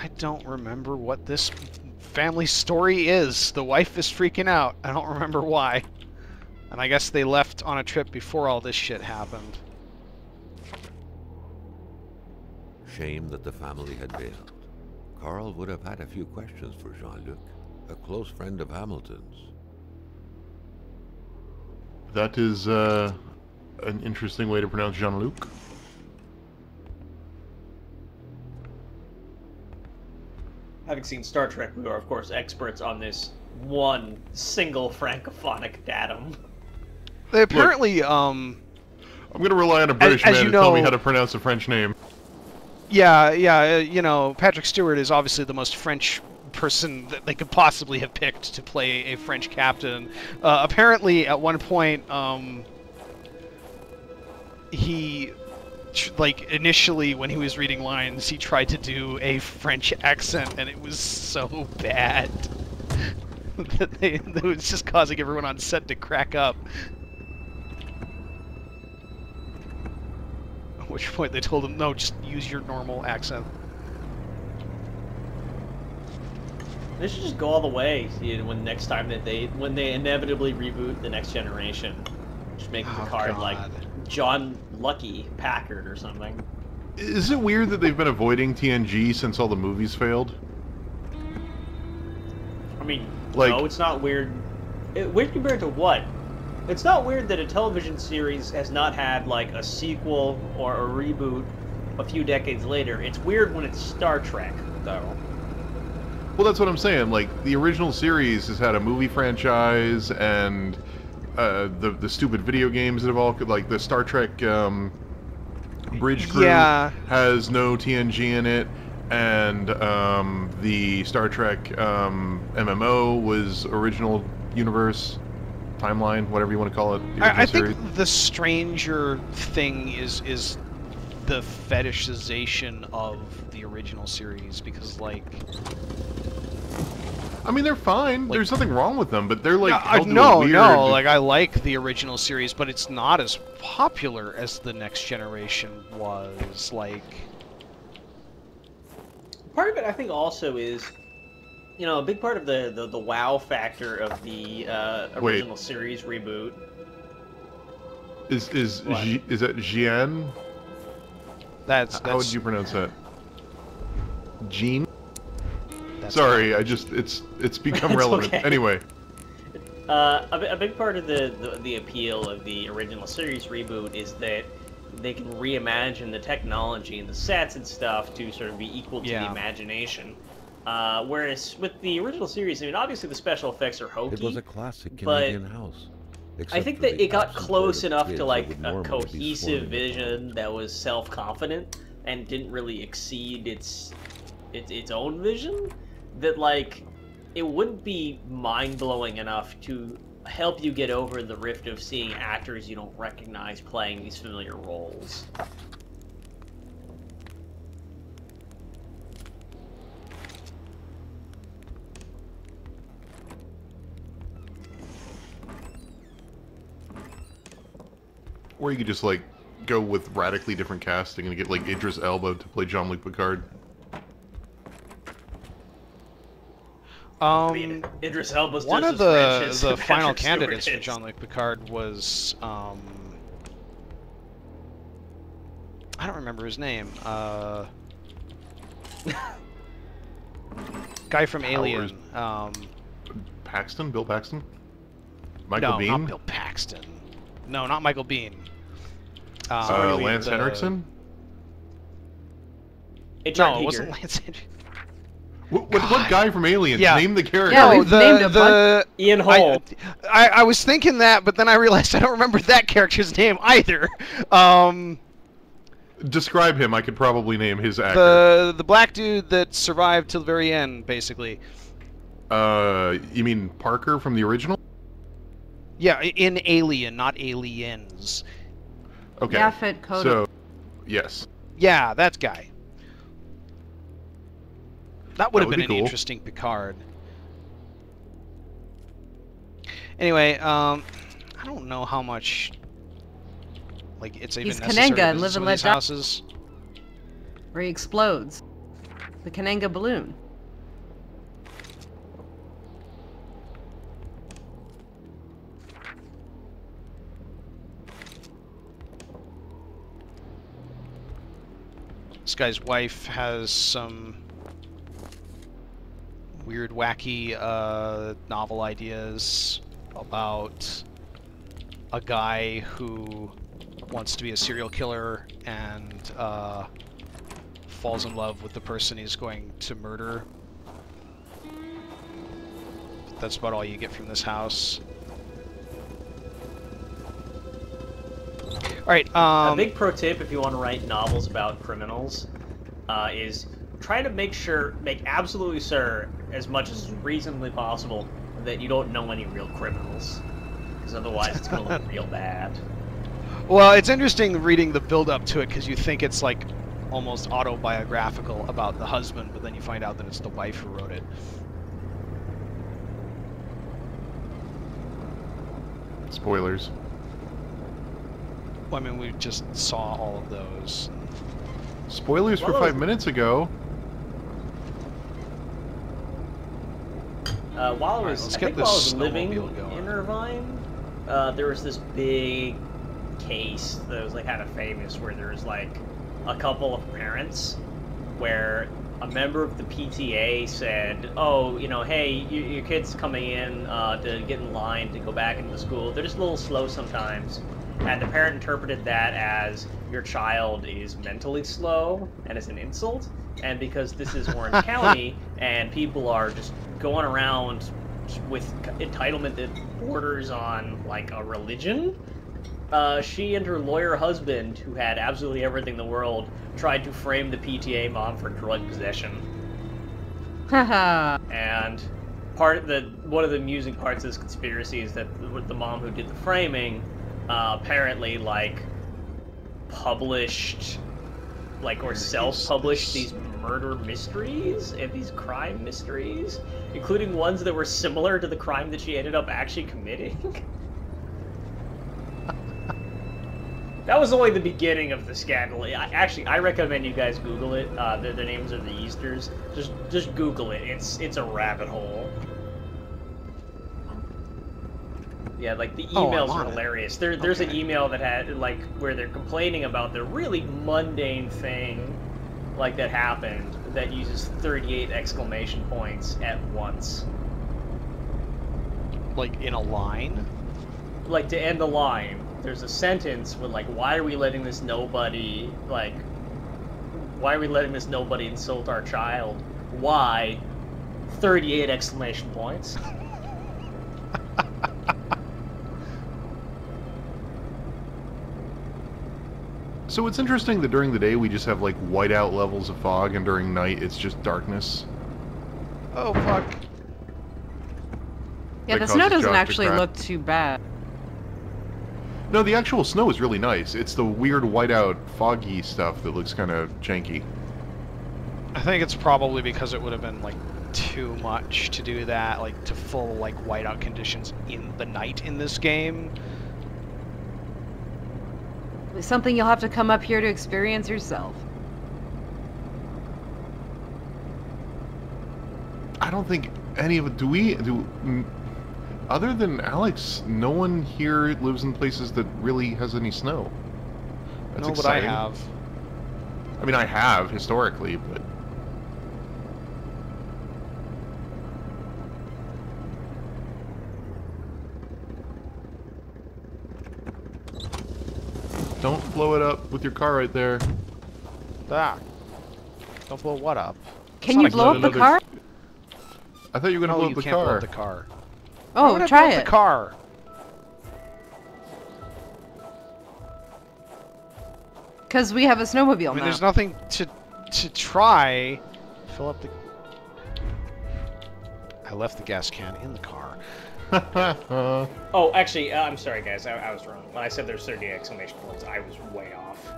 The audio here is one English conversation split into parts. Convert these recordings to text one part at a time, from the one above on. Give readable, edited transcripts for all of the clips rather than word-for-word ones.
I don't remember what this family story is. The wife is freaking out. I don't remember why. And I guess they left on a trip before all this shit happened. Shame that the family had bailed. Carl would have had a few questions for Jean-Luc, a close friend of Hamilton's. That is an interesting way to pronounce Jean-Luc. Having seen Star Trek, we are, of course, experts on this one single francophonic datum. They apparently, I'm going to rely on a British man to tell me how to pronounce a French name. Yeah, you know, Patrick Stewart is obviously the most French person that they could possibly have picked to play a French captain. Apparently, at one point, he, like, initially when he was reading lines, he tried to do a French accent, and it was so bad that it was just causing everyone on set to crack up. At which point they told him, no, just use your normal accent. They should just go all the way, you know, when next time that when they inevitably reboot the Next Generation. Just make Picard like John Lucky Packard or something. Is it weird that they've been avoiding TNG since all the movies failed? I mean, like, no, it's not weird. Weird compared to what? It's not weird that a television series has not had, like, a sequel or a reboot a few decades later. It's weird when it's Star Trek, though. Well, that's what I'm saying. Like, the original series has had a movie franchise and the stupid video games that have all... Like, the Star Trek Bridge Crew has no TNG in it, and the Star Trek MMO was original universe... timeline, whatever you want to call it. I think the stranger thing is the fetishization of the original series, because, like... I mean, they're fine. Like, there's nothing wrong with them, but they're, like, no, like, I like the original series, but it's not as popular as the Next Generation was, like... Part of it, I think, also is... You know, a big part of the wow factor of the original series reboot is that Jean? That's how would you pronounce that? Jean? Sorry, it's become relevant. Okay. Anyway, a big part of the appeal of the original series reboot is that they can reimagine the technology and the sets and stuff to sort of be equal to the imagination. Whereas with the original series, I mean, obviously the special effects are hokey. It was a classic Canadian house. I think that it got close enough to, like, a cohesive vision that was self-confident and didn't really exceed its own vision, that, like, it wouldn't be mind-blowing enough to help you get over the rift of seeing actors you don't recognize playing these familiar roles. or you could just, like, go with radically different casting and get, like, Idris Elba to play Jean-Luc Picard. I mean, Idris Elba's one just of the final candidates for Jean-Luc Picard was I don't remember his name. Guy from Alien. Paxton? Bill Paxton? Michael Biehn? No, not Bill Paxton. No, not Michael Biehn. Lance Henriksen? No, it wasn't Lance Henriksen. What guy from Aliens? Yeah. Name the character. Yeah, Ian Holm. I was thinking that, but then I realized I don't remember that character's name either. Describe him. I could probably name his actor. The black dude that survived till the very end, basically. You mean Parker from the original? Yeah, in Alien, not Aliens. Okay. Yaphet Kotto. So, yes. Yeah, that guy. That would have been an cool. interesting Picard. Anyway, I don't know how much, like, it's even necessary Kananga to and visit live some and of these let die. houses. Where he explodes. The Kananga balloon. This guy's wife has some weird, wacky novel ideas about a guy who wants to be a serial killer and falls in love with the person he's going to murder. That's about all you get from this house. Alright, a big pro tip if you want to write novels about criminals is try to make absolutely sure, as much as reasonably possible, that you don't know any real criminals. Because otherwise it's going to look real bad. Well, it's interesting reading the build-up to it, because you think it's like almost autobiographical about the husband, but then you find out that it's the wife who wrote it. Spoilers. Well, I mean, we just saw all of those. Spoilers for 5 minutes ago. While I was living in Irvine, there was this big case that was like kind of famous, where there was like a couple of parents where a member of the PTA said, "Oh, you know, hey, your kid's coming in to get in line to go back into the school. They're just a little slow sometimes." And the parent interpreted that as your child is mentally slow and as an insult. And because this is Orange County and people are just going around with entitlement that borders on like a religion, she and her lawyer husband, who had absolutely everything in the world, tried to frame the PTA mom for drug possession. And one of the amusing parts of this conspiracy is that the mom who did the framing apparently like published or self-published these murder mysteries and these crime mysteries, including ones that were similar to the crime that she ended up actually committing. That was only the beginning of the scandal. I recommend you guys Google it. Their names are the Easters. Just Google it. It's a rabbit hole. Yeah, like the emails are hilarious. There's an email that had where they're complaining about the really mundane thing that happened that uses 38 exclamation points at once. Like in a line? Like to end a line, there's a sentence with why are we letting this nobody insult our child? Why? 38 exclamation points. So it's interesting that during the day we just have whiteout levels of fog, and during night it's just darkness. Oh fuck. Yeah, the snow doesn't actually look too bad. No, the actual snow is really nice. It's the weird whiteout foggy stuff that looks kind of janky. I think it's probably because it would have been too much to do that, to full whiteout conditions in the night in this game. It's something you'll have to come up here to experience yourself. I don't think any of it. Other than Alex, no one here lives in places that really has any snow. That's exciting. But I have. I mean, I have historically, but don't blow it up with your car right there. Ah. Don't blow what up? Can you blow up the car? I thought you were going to blow up the car. Blow up the car. Oh, try it. The car. Because we have a snowmobile now. There's nothing to try. Fill up the... I left the gas can in the car. Oh, actually, I'm sorry, guys. I was wrong. When I said there's 30 exclamation points, I was way off.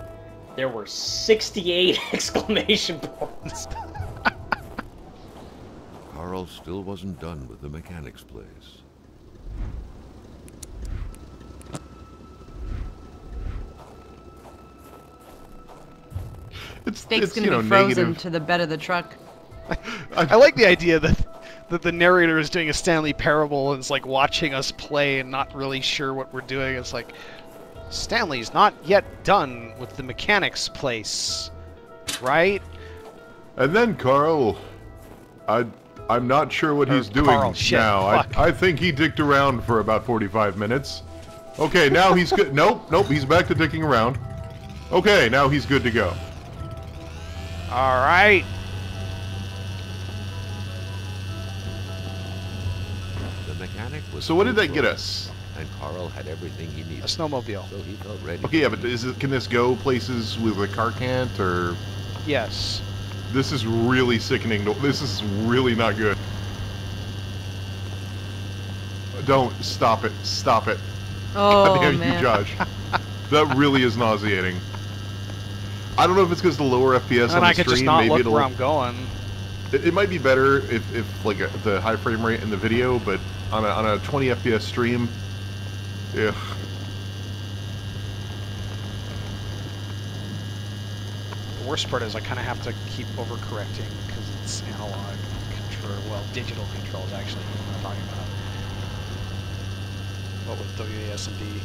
There were 68 exclamation points. Carl still wasn't done with the mechanic's place. Steak's gonna be frozen to the bed of the truck. I like the idea that the narrator is doing a Stanley Parable and is like watching us play and not really sure what we're doing. It's like, Stanley's not yet done with the mechanics place, right? And then Carl, I'm not sure what he's doing Carl, shit, now. fuck. I think he dicked around for about 45 minutes. Okay, now he's good. Nope, he's back to dicking around. Okay, now he's good to go. All right. The mechanic was So what did that full get blown, us? And Carl had everything he A needed. snowmobile. So he felt ready. Okay, yeah, but can this go places with a car can't, or... Yes. This is really sickening. This is really not good. Don't. Stop it. Stop it. Oh, God damn man. you, Josh. That really is nauseating. I don't know if it's because the lower FPS And on the I could stream, just not maybe look it'll... where I'm going. It might be better if like the high frame rate in the video, but on a 20 FPS stream, ugh. The worst part is I kind of have to keep overcorrecting because it's analog control. Well, digital controls actually. What I'm talking about. What with WASD.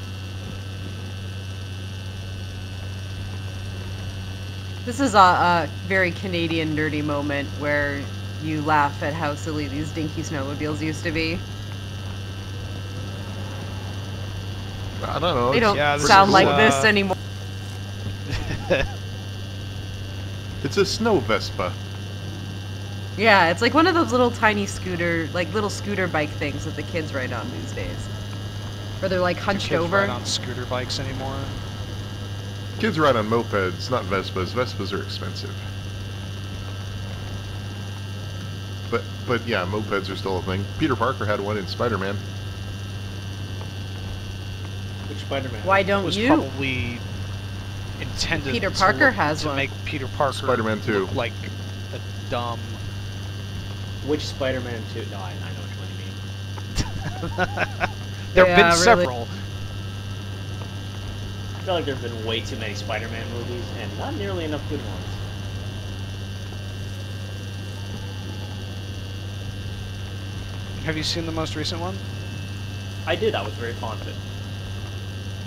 This is a very Canadian nerdy moment where you laugh at how silly these dinky snowmobiles used to be. I don't know. They don't yeah, this sound is, like this anymore. It's a snow Vespa. Yeah, it's like one of those little tiny scooter, like little scooter bike things that the kids ride on these days. Where they're like hunched Kids over. ride on scooter bikes anymore. Kids ride on mopeds, not Vespas. Vespas are expensive. But yeah, mopeds are still a thing. Peter Parker had one in Spider-Man. Which Spider-Man? Why It don't was you? probably intended Peter to Parker look- has to one. make Peter Parker Spider-Man 2. look like a dumb. Which Spider-Man 2? No, I know which one you mean. There have Yeah, been really. several. I feel like there have been way too many Spider-Man movies and not nearly enough good ones. Have you seen the most recent one? I did. I was very fond of it.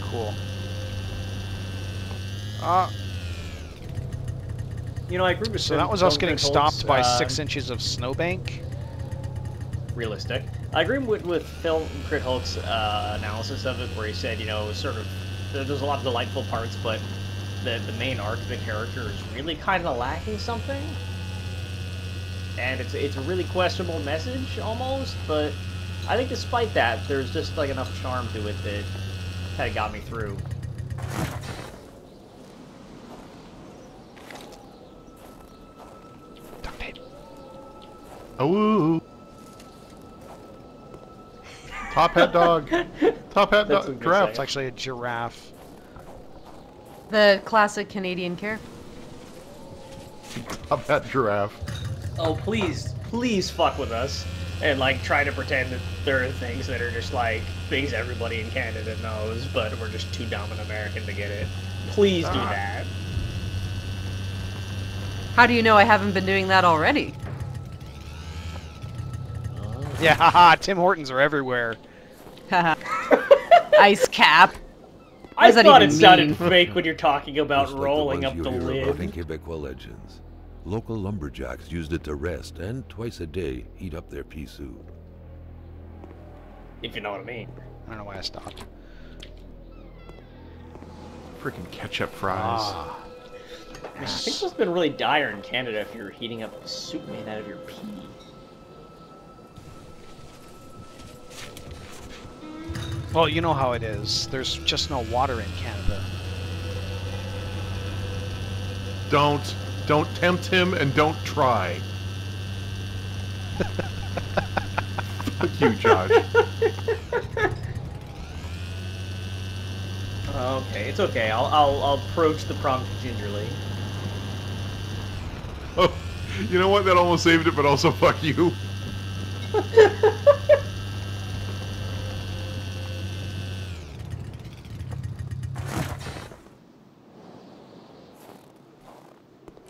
Cool. You know, I agree with So that was us getting stopped by uh, 6 inches of snowbank. realistic. I agree with Phil Crit Hulk's analysis of it, where he said, you know, sort of there's a lot of delightful parts, but the main arc of the character is really kind of lacking something. And it's a really questionable message almost, but I think despite that, there's just like enough charm to it that kind of got me through. Duct tape. Oh, top hat dog. Top hat That's a dog. good Giraffe. It's actually a giraffe. The classic Canadian character. Top hat giraffe. Oh, please fuck with us and like try to pretend that there are things that are just like things everybody in Canada knows, but we're just too dumb and American to get it. Please do that. How do you know I haven't been doing that already? Yeah, haha, Tim Hortons are everywhere. Ice cap. I does that thought it even sounded mean? fake when you're talking about Just like rolling the up ones the you hear about in lid. Quebecois legends. Local lumberjacks used it to rest and twice a day heat up their pea soup. If you know what I mean. I don't know why I stopped. Freaking ketchup fries. Ah. I think it's been really dire in Canada if you're heating up soup made out of your pea. Well, you know how it is. There's just no water in Canada. Don't tempt him and don't try. Fuck you, Josh. Okay, it's okay. I'll approach the prompt gingerly. Oh, you know what? That almost saved it, but also fuck you.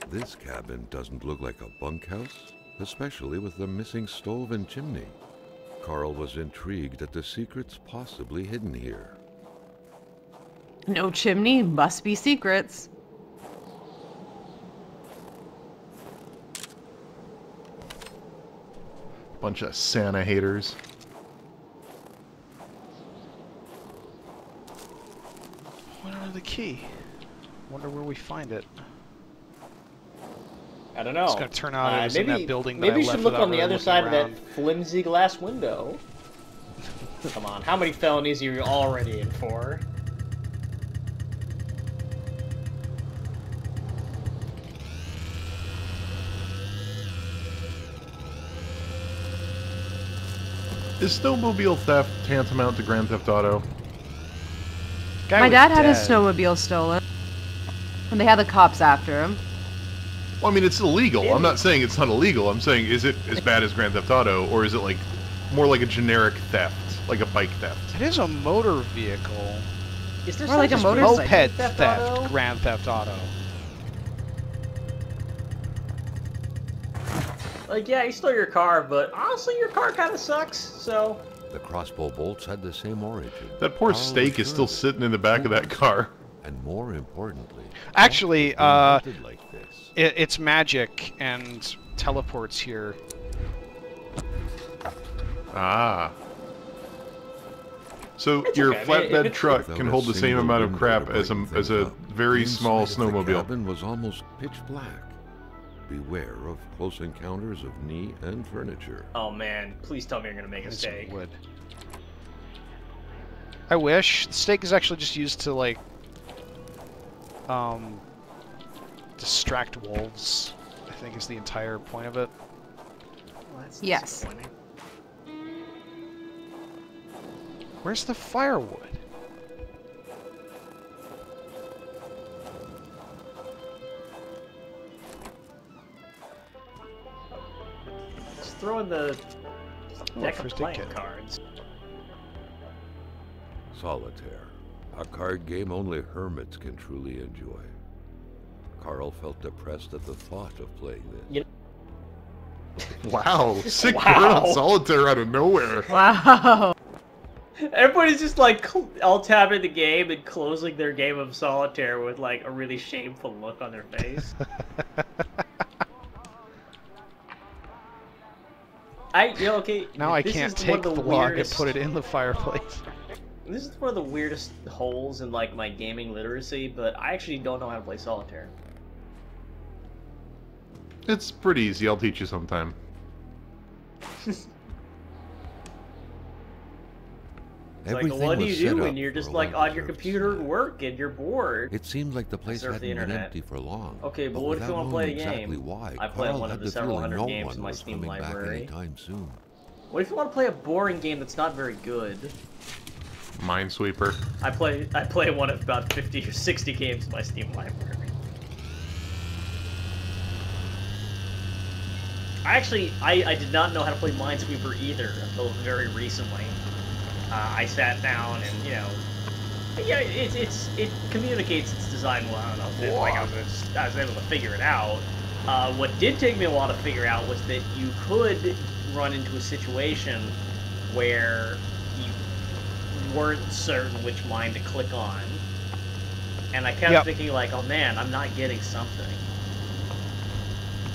This cabin doesn't look like a bunkhouse, especially with the missing stove and chimney. Carl was intrigued at the secrets possibly hidden here. No chimney, must be secrets. Bunch of Santa haters. I don't know the key. Wonder where we find it. I don't know. It's gonna turn out it was in that building that I maybe you left should look without on the really other looking side around. of that flimsy glass window. Come on, how many felonies are you already in for? Is snowmobile theft tantamount to Grand Theft Auto? Guy My was dad had his dead. snowmobile stolen. And they had the cops after him. Well, I mean, it's illegal. I'm not saying it's not illegal. I'm saying, is it as bad as Grand Theft Auto, or is it like more like a generic theft, like a bike theft? It is a motor vehicle. Is there More like a such thing as motorcycle. Moped Theft theft, Auto? Grand Theft Auto. Like, yeah, you stole your car, but honestly, your car kind of sucks, so... The crossbow bolts had the same origin. That poor Carl steak is still assured sitting in the back of that car. And more importantly, Actually, what was like this? it's magic and teleports here. Ah. So It's your okay. I mean, if flatbed it's- truck Without can a hold the same single amount of window crap to as brighten a things up. very The small inside of the snowmobile. cabin was almost pitch black. Beware of close encounters of knee and furniture. Oh man, please tell me you're gonna make a It's some steak. wood. I wish. The steak is actually just used to, like, distract wolves, I think is the entire point of it. Well, that's Yes. disappointing. Where's the firewood? Just throw in the deck of first aid playing kit. cards. Solitaire, a card game only hermits can truly enjoy. Carl felt depressed at the thought of playing this. Wow, sick Wow. burn on solitaire out of nowhere. Wow. Everybody's just like all tapping the game and closing their game of solitaire with like a really shameful look on their face. Okay. Now I this can't is one take of the log and weirdest- put it in the fireplace. This is one of the weirdest holes in like my gaming literacy, but I actually don't know how to play solitaire. It's pretty easy. I'll teach you sometime. It's like, Everything what do was you set do up when you're for just a like on your well-deserved computer at snack. work and you're bored? It seemed like the place surf hadn't the been internet. empty for long. Okay, but what if you without want to play a knowing exactly game? why, I play Carl one had of the the several feeling hundred no games one in my was Steam coming back library. anytime soon. What if you want to play a boring game that's not very good? Minesweeper. I play one of about 50 or 60 games in my Steam library. I did not know how to play Minesweeper either until very recently. I sat down and, you know, yeah, it communicates its design well enough that like, I was able to figure it out. What did take me a while to figure out was that you could run into a situation where you weren't certain which mine to click on. And I kept thinking like, oh man, I'm not getting something.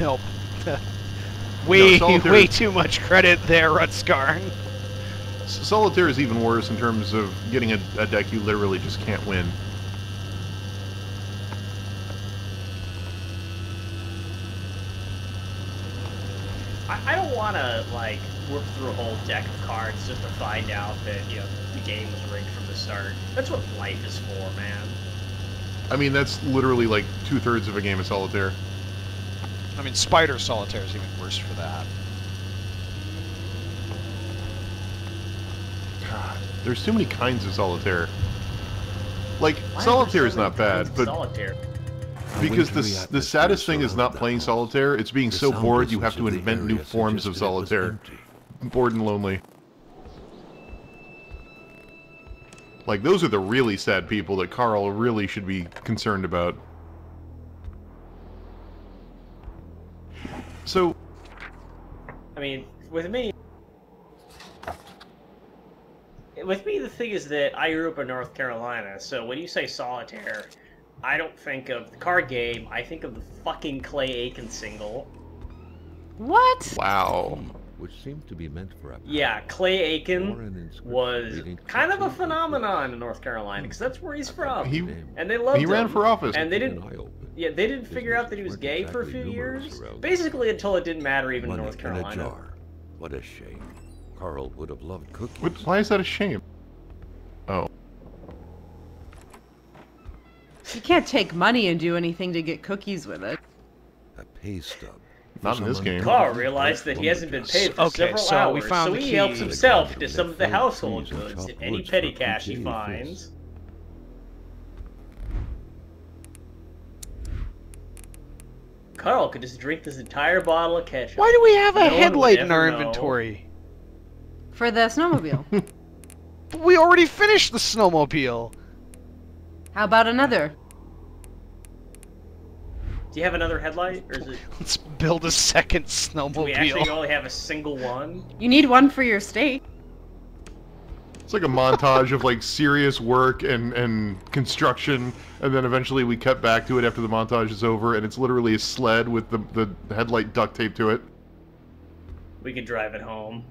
Nope. way solitaire- way too much credit there, Rutskarn. Solitaire is even worse in terms of getting a deck you literally just can't win. I don't want to like work through a whole deck of cards just to find out that, you know, the game was rigged from the start. That's what life is for, man. I mean, that's literally like 2/3 of a game of solitaire. I mean, Spider Solitaire is even worse for that. God, there's too many kinds of solitaire. Like, Why are solitaire there is so not many bad, kinds of but solitaire. because wintry the atmosphere saddest thing is not surrounded playing the house. solitaire, it's being The so bored you have soundlessness to of the invent new area forms of suggested it was solitaire. empty. Bored and lonely. Like, those are the really sad people that Carl really should be concerned about. So, mean, with me, the thing is that I grew up in North Carolina, so when you say solitaire, I don't think of the card game, I think of the fucking Clay Aiken single. What? Wow. Which seemed to be meant for a Yeah, Clay Aiken was kind of a phenomenon in North Carolina, because that's where he's from. And they loved him. He ran for office. And they didn't figure out that he was gay for a few years. Basically until it didn't matter even in North Carolina. What a shame. Carl would have loved cookies. Why is that a shame? Oh. You can't take money and do anything to get cookies with it. A pay stub. Not in this game. Carl realized that he hasn't been paid for several hours, so he helps himself to some of the household goods and any petty cash he finds. Carl could just drink this entire bottle of ketchup. Why do we have a headlight in our inventory? For the snowmobile. We already finished the snowmobile. How about another? Do you have another headlight, or is it... Let's build a second snowmobile. Do we actually only have a single one? You need one for your state. It's like a montage of like serious work and construction, and then eventually we cut back to it after the montage is over, and it's literally a sled with the headlight duct taped to it. We could drive it home.